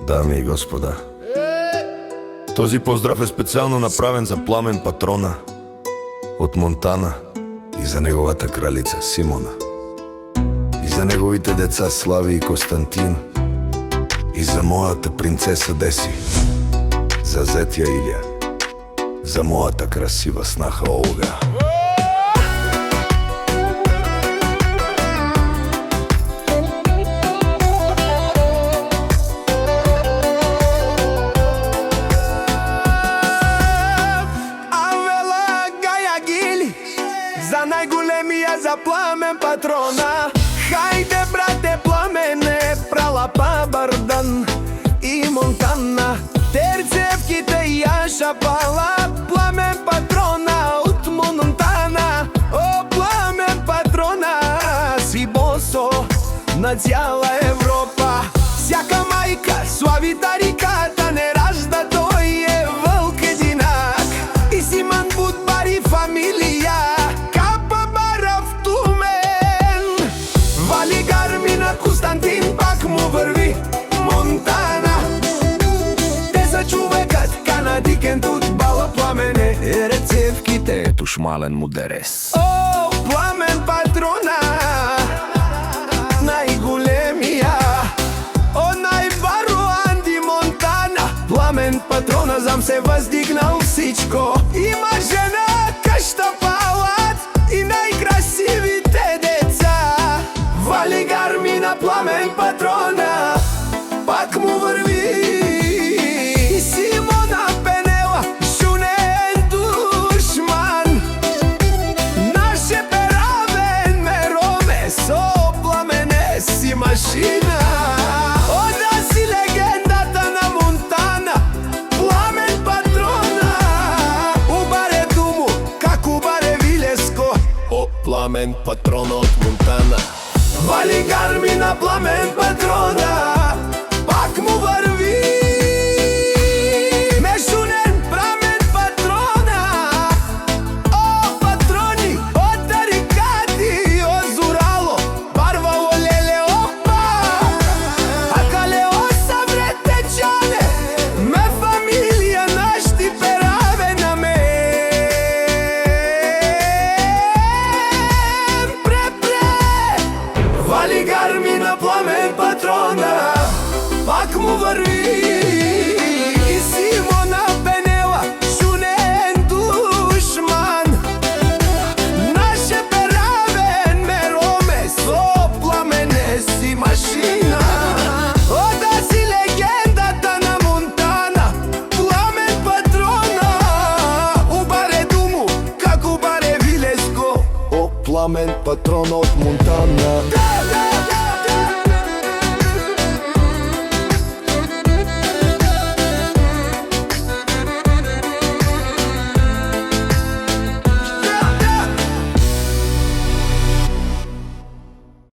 Дами и господа, този поздрав е специјално направен за Пламен Патрона од Монтана и за неговата кралица Симона, и за неговите деца Слави и Константин, и за мојата принцеса Деси, за зетја Илја, за мојата красива снаха Олга. За најголемија, за Пламен Патрона. Хајде, брате, Пламене, пралапа Бардан и Монтана. Терцевките ја шапала, Пламен Патрона од Монтана. О, Пламен Патрона, си босо на цяла Европа. Сяка мајка слави тариката, не ражда, тој е вълк единак. И Симан Будбари фамилија, Константин пак му върви Монтана. Те са човекът, канадикен тут бала Пламене. Рецевките, ето шмален му дерес. О, Пламен Патрона, најголемија. О, најбаро Анди Монтана. Пламен Патрона зам се въздигнал всичко. Има жена, къща, палат и најкрасивите деца. Вали гарми на Пламен Патрона, пак му върви. Симона Пенела, шунен душман. Наше перавен мероме, со Пламене си машина. Ода си легендата на Монтана, Пламен Патрона. Убаре думу, как убаре Вилеско. О, Пламен Патрона от Монтана. Вали гарми на Пламен Патрона, пак му върви. Мешунен Пламен Патрона. О, патрони, о, тарикати, о, зурало, барвало леле, опа. Акалео савретечане, ме фамилија нашти пераве на мен. Вали гарми на Пламен Патрона, пак му върви. И Симона Пенела, шунен душман. Наше перавен мероме, со Пламене си машина. Ода си легендата на Монтана, Пламен Патрона. Убаре думу, как убаре Вилеско. О, Пламен Патрона от Монтана.